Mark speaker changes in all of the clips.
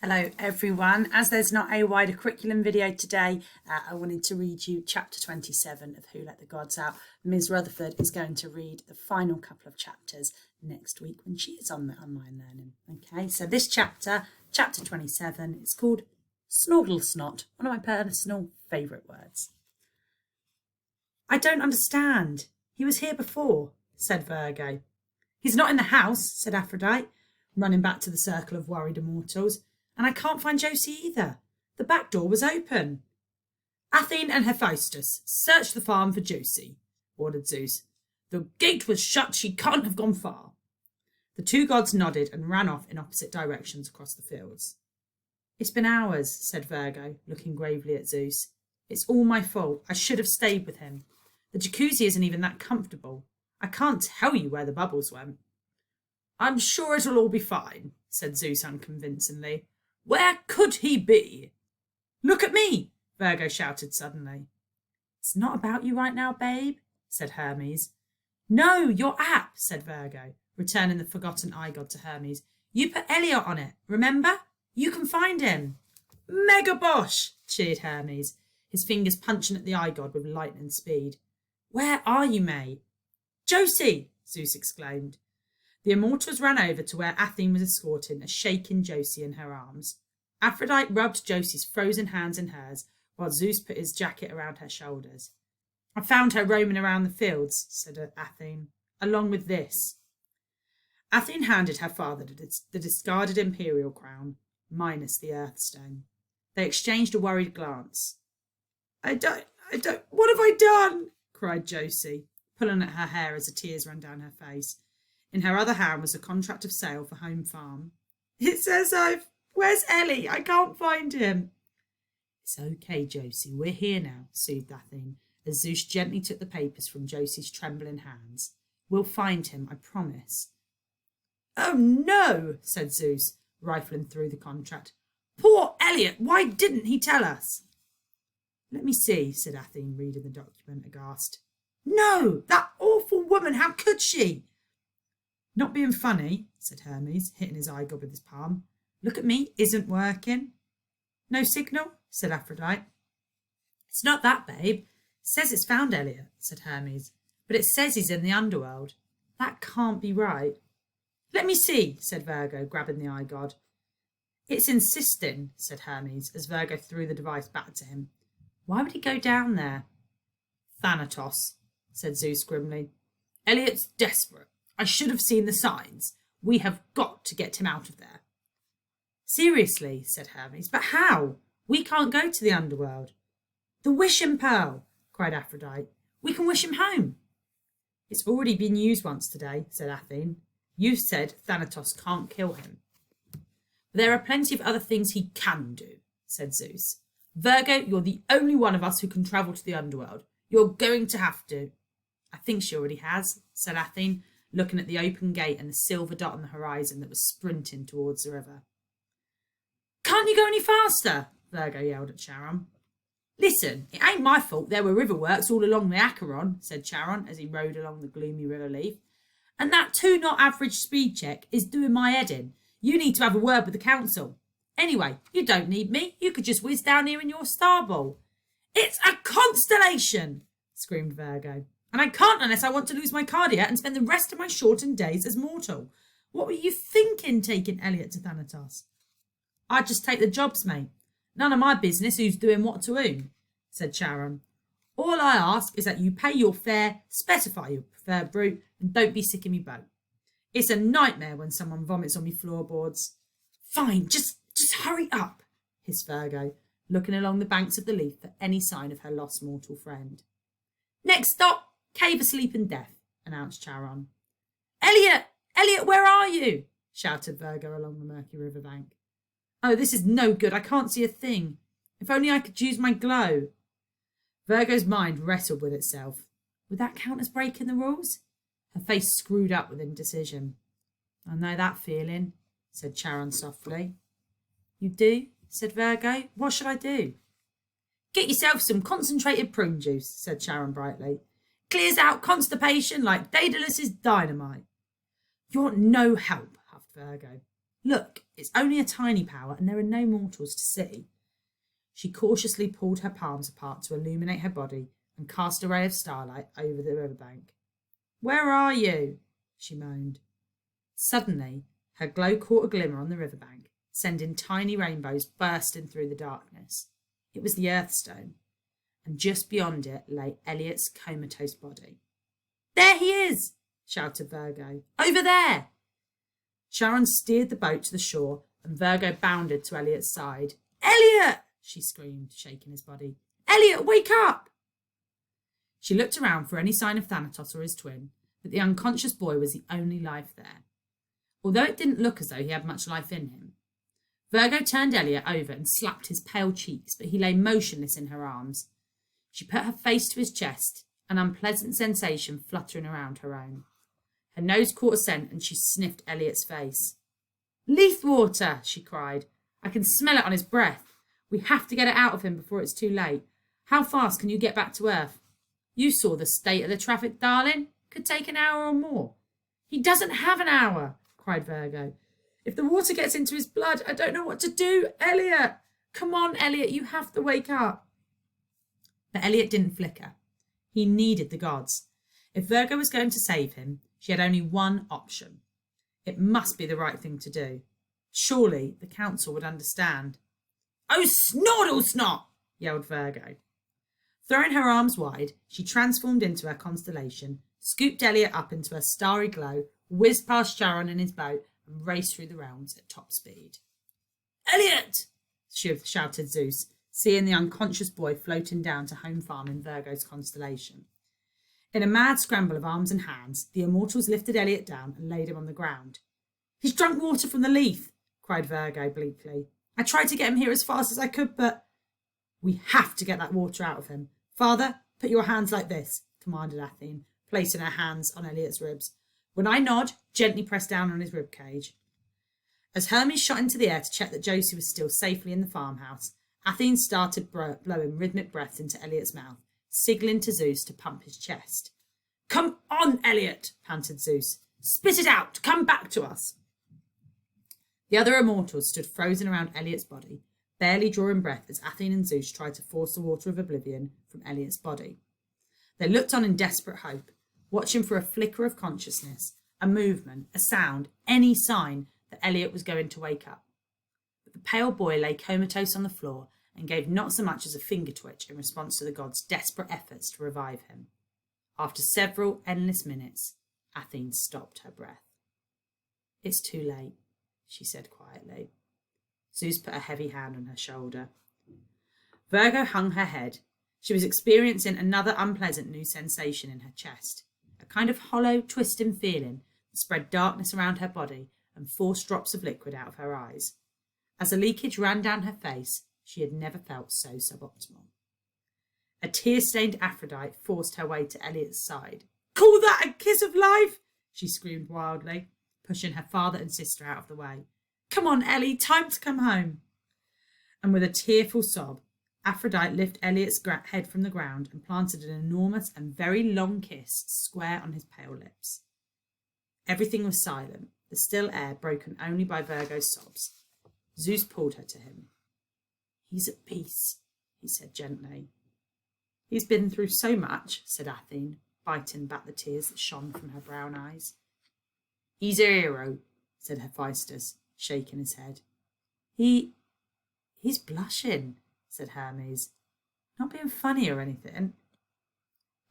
Speaker 1: Hello everyone. As there's not a wider curriculum video today, I wanted to read you chapter 27 of Who Let the Gods Out. Ms Rutherford is going to read the final couple of chapters next week when she is on the online learning. Okay, so this chapter 27, is called Snorgle Snot, one of my personal favourite words. I don't understand. He was here before, said Virgo. He's not in the house, said Aphrodite, running back to the circle of worried immortals. And I can't find Josie either. The back door was open. Athene and Hephaestus, search the farm for Josie, ordered Zeus. The gate was shut. She can't have gone far. The two gods nodded and ran off in opposite directions across the fields. It's been hours, said Virgo, looking gravely at Zeus. It's all my fault. I should have stayed with him. The jacuzzi isn't even that comfortable. I can't tell you where the bubbles went. I'm sure it'll all be fine, said Zeus unconvincingly. Where could he be? Look at me, Virgo shouted suddenly. It's not about you right now, babe, said Hermes. No, your app, said Virgo, returning the forgotten eye god to Hermes. You put Elliot on it, remember? You can find him. Mega Bosh, cheered Hermes, his fingers punching at the eye god with lightning speed. Where are you, mate? Josie, Zeus exclaimed. The immortals ran over to where Athene was escorting a shaking Josie in her arms. Aphrodite rubbed Josie's frozen hands in hers, while Zeus put his jacket around her shoulders. I found her roaming around the fields, said Athene, along with this. Athene handed her father the discarded imperial crown, minus the earthstone. They exchanged a worried glance. I don't, what have I done? Cried Josie, pulling at her hair as the tears ran down her face. In her other hand was a contract of sale for Home Farm. It says Where's Ellie? I can't find him. It's okay, Josie. We're here now, soothed Athene, as Zeus gently took the papers from Josie's trembling hands. We'll find him, I promise. Oh, no, said Zeus, rifling through the contract. Poor Elliot, why didn't he tell us? Let me see, said Athene, reading the document aghast. No, that awful woman, how could she? Not being funny, said Hermes, hitting his eye god with his palm. Look at me, isn't working. No signal, said Aphrodite. It's not that, babe. It says it's found Elliot, said Hermes, but it says he's in the underworld. That can't be right. Let me see, said Virgo, grabbing the eye god. It's insisting, said Hermes, as Virgo threw the device back to him. Why would he go down there? Thanatos, said Zeus grimly. Elliot's desperate. I should have seen the signs. We have got to get him out of there. Seriously, said Hermes, but how? We can't go to the underworld. The wishing pearl, cried Aphrodite. We can wish him home. It's already been used once today, said Athene. You said Thanatos can't kill him. But there are plenty of other things he can do, said Zeus. Virgo, you're the only one of us who can travel to the underworld. You're going to have to. I think she already has, said Athene, looking at the open gate and the silver dot on the horizon that was sprinting towards the river. Can't you go any faster? Virgo yelled at Charon. Listen, it ain't my fault there were riverworks all along the Acheron, said Charon as he rode along the gloomy river leaf. And that 2-knot average speed check is doing my head in. You need to have a word with the council. Anyway, you don't need me. You could just whiz down here in your starball. It's a constellation, screamed Virgo. And I can't unless I want to lose my cardia and spend the rest of my shortened days as mortal. What were you thinking, taking Elliot to Thanatos? I'd just take the jobs, mate. None of my business who's doing what to whom, said Charon. All I ask is that you pay your fare, specify your preferred route, and don't be sick in me boat. It's a nightmare when someone vomits on me floorboards. Fine, just hurry up, hissed Virgo, looking along the banks of the Leaf for any sign of her lost mortal friend. Next stop, Cave of Sleep and Death, announced Charon. Elliot, where are you? Shouted Virgo along the murky riverbank. Oh, this is no good. I can't see a thing. If only I could use my glow. Virgo's mind wrestled with itself. Would that count as breaking the rules? Her face screwed up with indecision. I know that feeling, said Charon softly. You do? Said Virgo. What should I do? Get yourself some concentrated prune juice, said Charon brightly. Clears out constipation like Daedalus's dynamite. You're no help, huffed Virgo. Look, It's only a tiny power, and there are no mortals to see. She cautiously pulled her palms apart to illuminate her body and cast a ray of starlight over the riverbank. "Where are you?" she moaned. Suddenly, her glow caught a glimmer on the riverbank, sending tiny rainbows bursting through the darkness. It was the Earthstone, and just beyond it lay Elliot's comatose body. "There he is!" shouted Virgo. "Over there!" Sharon steered the boat to the shore, and Virgo bounded to Elliot's side. "Elliot!" she screamed, shaking his body. "Elliot, wake up!" She looked around for any sign of Thanatos or his twin, but the unconscious boy was the only life there, although it didn't look as though he had much life in him. Virgo turned Elliot over and slapped his pale cheeks, but he lay motionless in her arms. She put her face to his chest, an unpleasant sensation fluttering around her own. Her nose caught a scent and she sniffed Elliot's face. "Leithwater!" she cried. "I can smell it on his breath. We have to get it out of him before it's too late. How fast can you get back to Earth?" "You saw the state of the traffic, darling. Could take an hour or more." "He doesn't have an hour," cried Virgo. "If the water gets into his blood, I don't know what to do. Elliot! Come on, Elliot, you have to wake up." But Elliot didn't flicker. He needed the gods. If Virgo was going to save him, she had only one option. It must be the right thing to do. Surely the council would understand. "Oh, snortle snot!" yelled Virgo. Throwing her arms wide, she transformed into her constellation, scooped Elliot up into her starry glow, whizzed past Sharon in his boat, and raced through the realms at top speed. "Elliot!" shouted Zeus, seeing the unconscious boy floating down to home farm in Virgo's constellation. In a mad scramble of arms and hands, the immortals lifted Elliot down and laid him on the ground. "He's drunk water from the Leith," cried Virgo bleakly. "I tried to get him here as fast as I could, but—" "We have to get that water out of him. Father, put your hands like this," commanded Athene, placing her hands on Elliot's ribs. "When I nod, gently press down on his rib cage." As Hermes shot into the air to check that Josie was still safely in the farmhouse, Athene started blowing rhythmic breaths into Elliot's mouth, signaling to Zeus to pump his chest. "Come on, Elliot," panted Zeus. "Spit it out. Come back to us." The other immortals stood frozen around Elliot's body, barely drawing breath as Athene and Zeus tried to force the water of oblivion from Elliot's body. They looked on in desperate hope, watching for a flicker of consciousness, a movement, a sound, any sign that Elliot was going to wake up. But the pale boy lay comatose on the floor and gave not so much as a finger twitch in response to the gods' desperate efforts to revive him. After several endless minutes, Athene stopped her breath. "It's too late," she said quietly. Zeus put a heavy hand on her shoulder. Virgo hung her head. She was experiencing another unpleasant new sensation in her chest, a kind of hollow, twisting feeling that spread darkness around her body and forced drops of liquid out of her eyes. As the leakage ran down her face, she had never felt so suboptimal. A tear-stained Aphrodite forced her way to Elliot's side. "Call that a kiss of life?" she screamed wildly, pushing her father and sister out of the way. "Come on, Ellie, time to come home." And with a tearful sob, Aphrodite lifted Elliot's head from the ground and planted an enormous and very long kiss square on his pale lips. Everything was silent, the still air broken only by Virgo's sobs. Zeus pulled her to him. "He's at peace," he said gently. "He's been through so much," said Athene, biting back the tears that shone from her brown eyes. "He's a hero," said Hephaestus, shaking his head. He's blushing," said Hermes. "Not being funny or anything."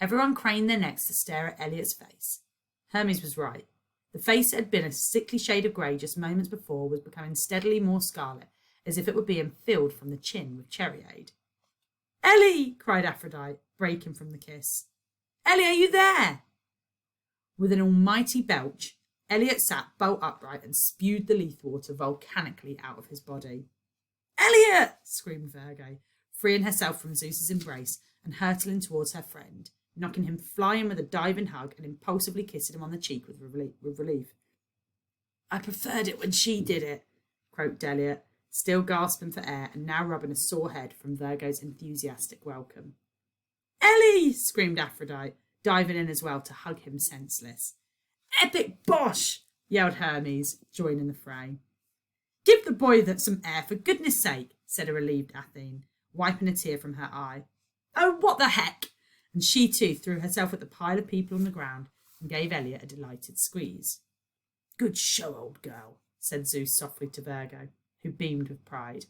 Speaker 1: Everyone craned their necks to stare at Elliot's face. Hermes was right. The face that had been a sickly shade of grey just moments before was becoming steadily more scarlet, as if it were being filled from the chin with cherryade. "Ellie!" cried Aphrodite, breaking from the kiss. "Ellie, are you there?" With an almighty belch, Elliot sat bolt upright and spewed the Leithwater volcanically out of his body. "Elliot!" screamed Virgo, freeing herself from Zeus's embrace and hurtling towards her friend, knocking him flying with a diving hug and impulsively kissing him on the cheek with relief. "I preferred it when she did it," croaked Elliot, still gasping for air and now rubbing a sore head from Virgo's enthusiastic welcome. "Ellie!" screamed Aphrodite, diving in as well to hug him senseless. "Epic bosh!" yelled Hermes, joining the fray. Give the boy some air, for goodness sake, said a relieved Athene, wiping a tear from her eye. Oh, what the heck! And she too threw herself at the pile of people on the ground and gave Elliot a delighted squeeze. Good show, old girl, said Zeus softly to Virgo, who beamed with pride.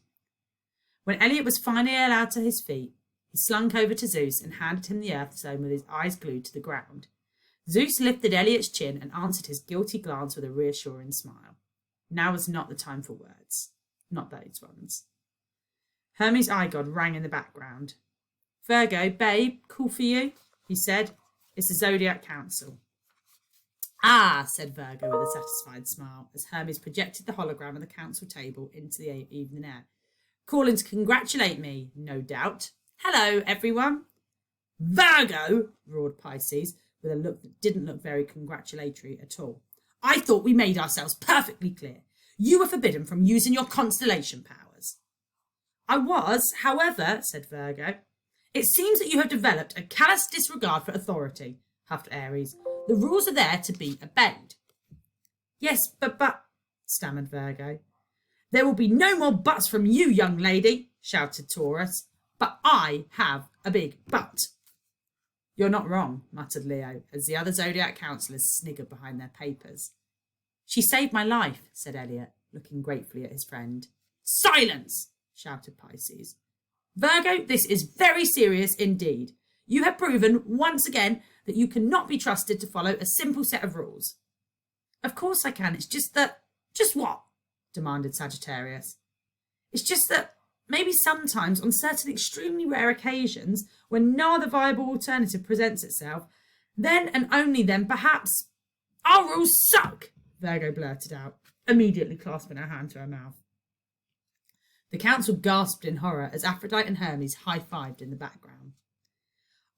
Speaker 1: When Elliot was finally allowed to his feet, he slunk over to Zeus and handed him the earth stone with his eyes glued to the ground. Zeus lifted Elliot's chin and answered his guilty glance with a reassuring smile. Now was not the time for words. Not those ones. Hermes' eye god rang in the background. Virgo, babe, call for you, he said. It's the Zodiac Council. Ah, said Virgo with a satisfied smile as Hermes projected the hologram of the council table into the evening air. Calling to congratulate me, no doubt. Hello, everyone. Virgo, roared Pisces, with a look that didn't look very congratulatory at all. I thought we made ourselves perfectly clear. You were forbidden from using your constellation powers. I was, however, said Virgo. It seems that you have developed a callous disregard for authority, huffed Aries. The rules are there to be obeyed. Yes, but, stammered Virgo. There will be no more buts from you, young lady, shouted Taurus. But I have a big but. You're not wrong, muttered Leo, as the other Zodiac councillors sniggered behind their papers. She saved my life, said Elliot, looking gratefully at his friend. Silence, shouted Pisces. Virgo, this is very serious indeed. You have proven once again that you cannot be trusted to follow a simple set of rules. Of course I can. It's just that... Just what? Demanded Sagittarius. It's just that maybe sometimes, on certain extremely rare occasions, when no other viable alternative presents itself, then and only then, perhaps... Our rules suck, Virgo blurted out, immediately clasping her hand to her mouth. The council gasped in horror as Aphrodite and Hermes high-fived in the background.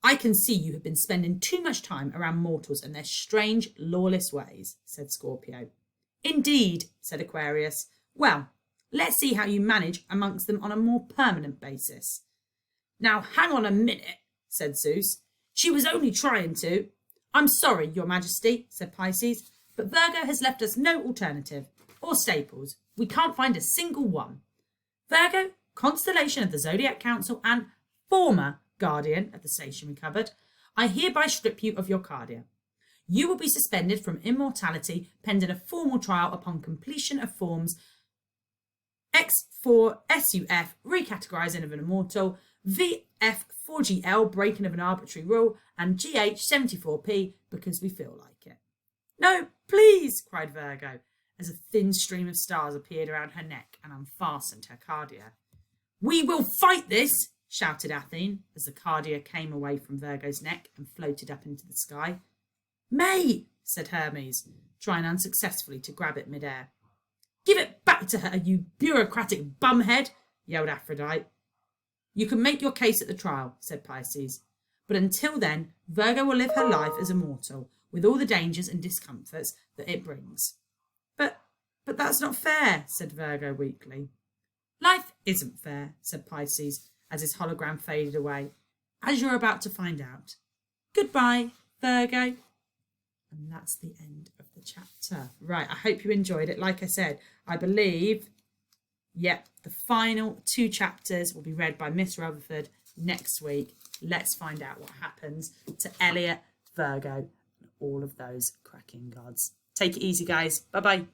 Speaker 1: I can see you have been spending too much time around mortals and their strange, lawless ways, said Scorpio. Indeed, said Aquarius. Well, let's see how you manage amongst them on a more permanent basis. Now, hang on a minute, said Zeus. She was only trying to. I'm sorry, Your Majesty, said Pisces, but Virgo has left us no alternative, or staples. We can't find a single one. Virgo, constellation of the Zodiac Council and former guardian of the stationery cupboard, I hereby strip you of your cardia. You will be suspended from immortality pending a formal trial upon completion of forms X4 SUF, recategorizing of an immortal, VF4GL, breaking of an arbitrary rule, and GH74P, because we feel like it. No, please, cried Virgo, as a thin stream of stars appeared around her neck and unfastened her cardia. We will fight this, shouted Athene, as the cardia came away from Virgo's neck and floated up into the sky. May, said Hermes, trying unsuccessfully to grab it mid-air. Give it back to her, you bureaucratic bumhead, yelled Aphrodite. You can make your case at the trial, said Pisces, but until then, Virgo will live her life as a mortal, with all the dangers and discomforts that it brings. But that's not fair, said Virgo weakly. Life isn't fair, said Pisces, as his hologram faded away, as you're about to find out. Goodbye, Virgo. And that's the end of the chapter. Right, I hope you enjoyed it. Like I said, I believe, the final 2 chapters will be read by Miss Rutherford next week. Let's find out what happens to Elliot, Virgo, and all of those cracking gods. Take it easy, guys. Bye-bye.